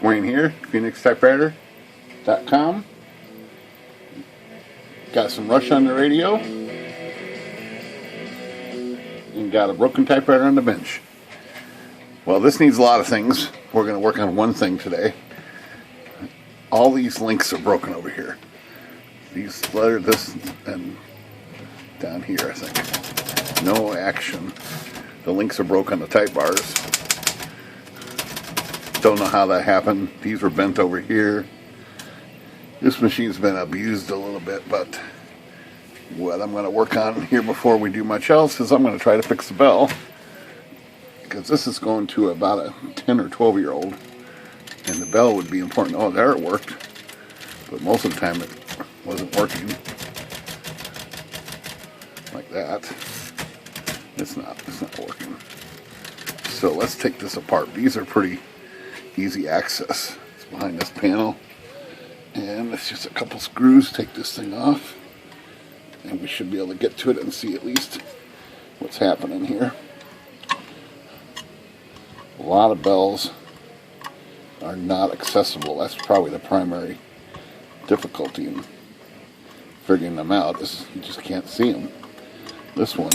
Wayne here, PhoenixTypewriter.com. Got some Rush on the radio. And got a broken typewriter on the bench. Well, this needs a lot of things. We're going to work on one thing today. All these links are broken over here. These letters, this, and down here, I think. No action. The links are broke on the type bars. Don't know how that happened. These were bent over here. This machine's been abused a little bit, but what I'm going to work on here before we do much else is I'm going to try to fix the bell. Because this is going to about a 10 or 12 year old. And the bell would be important. Oh, there it worked. But most of the time it wasn't working. Like that. It's not working. So let's take this apart. These are pretty easy access. It's behind this panel. And it's just a couple screws. Take this thing off. And we should be able to get to it and see at least what's happening here. A lot of bells are not accessible. That's probably the primary difficulty in figuring them out, is you just can't see them. This one,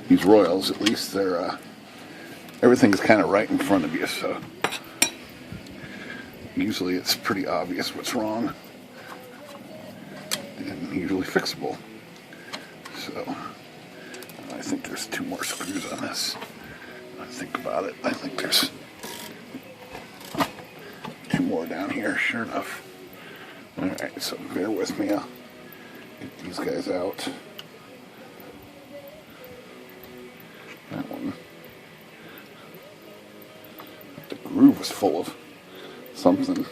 these Royals, at least they're everything's kind of right in front of you, so usually it's pretty obvious what's wrong and usually fixable. So I think there's 2 more screws on this. I think about it. I think there's 2 more down here, sure enough. Alright, so bear with me. I'll get these guys out. That one. The groove was full of something.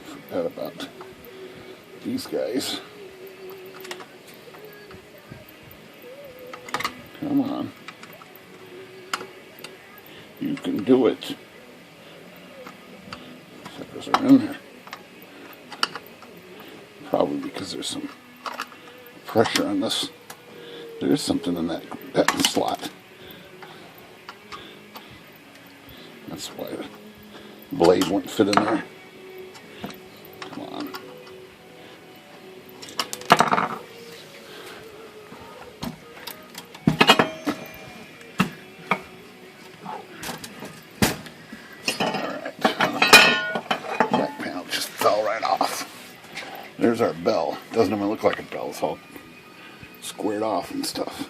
Forgot about these guys. Come on. You can do it. Suckers are in there. Probably because there's some pressure on this. There's something in that slot. That's why the blade won't fit in there. Come on. There's our bell. Doesn't even look like a bell. It's all squared off and stuff.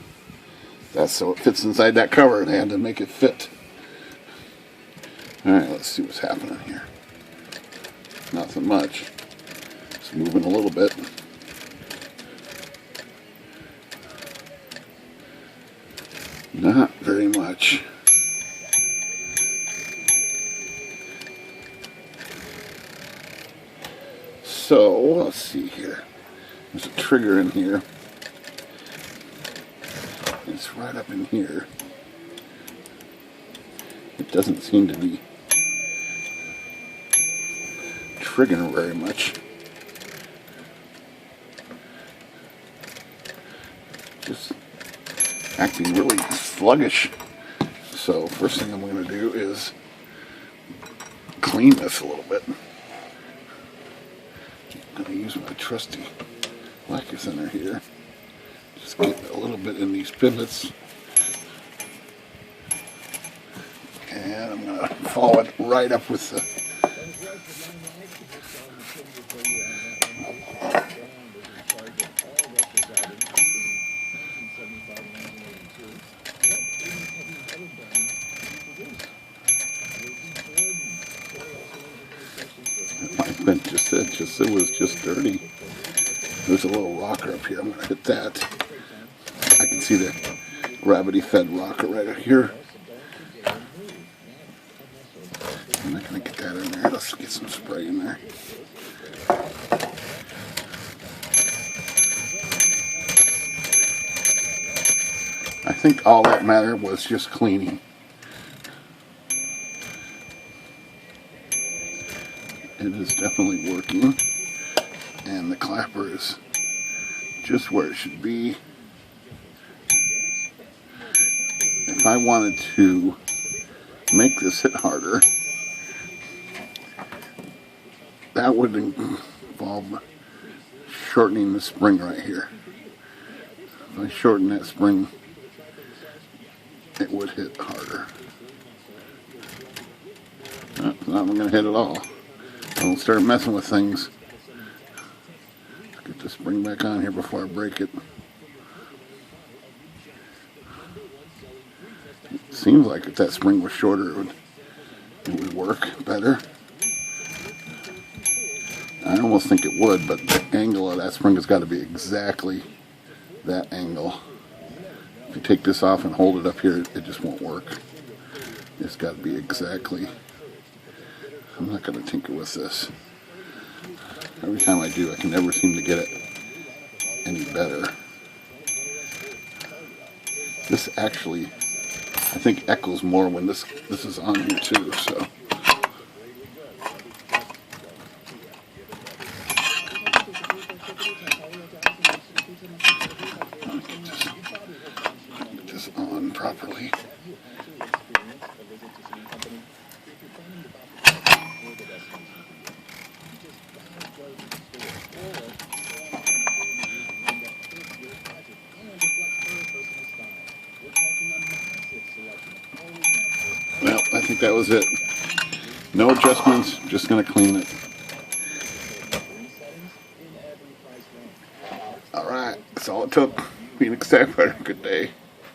That's so it fits inside that cover. They had to make it fit. Alright, let's see what's happening here. Nothing much. It's moving a little bit. Not very much. So, let's see here. There's a trigger in here. It's right up in here. It doesn't seem to be triggering very much. Just acting really sluggish. So, first thing I'm going to do is clean this a little bit. I'm going to use my trusty lacquer thinner here. Just get a little bit in these pivots. And I'm going to follow it right up with the it was just dirty. There's a little rocker up here. I'm going to hit that. I can see the gravity-fed rocker right up here. I'm not going to get that in there. Let's get some spray in there. I think all that mattered was just cleaning. It is definitely working, and the clapper is just where it should be. If if I wanted to make this hit harder, that would involve shortening the spring right here. If I shorten that spring, it would hit harder. Not going to hit at all. Don't start messing with things. Get the spring back on here before I break it. It seems like if that spring was shorter, it would work better. I almost think it would, but the angle of that spring has got to be exactly that angle. If you take this off and hold it up here, it just won't work. It's got to be exactly. I'm not going to tinker with this. Every time I do, I can never seem to get it any better. This actually, I think, echoes more when this is on here too, so. Get this on properly. Well, I think that was it. No adjustments, just going to clean it. Alright, that's all it took. Phoenix Typewriter, good day.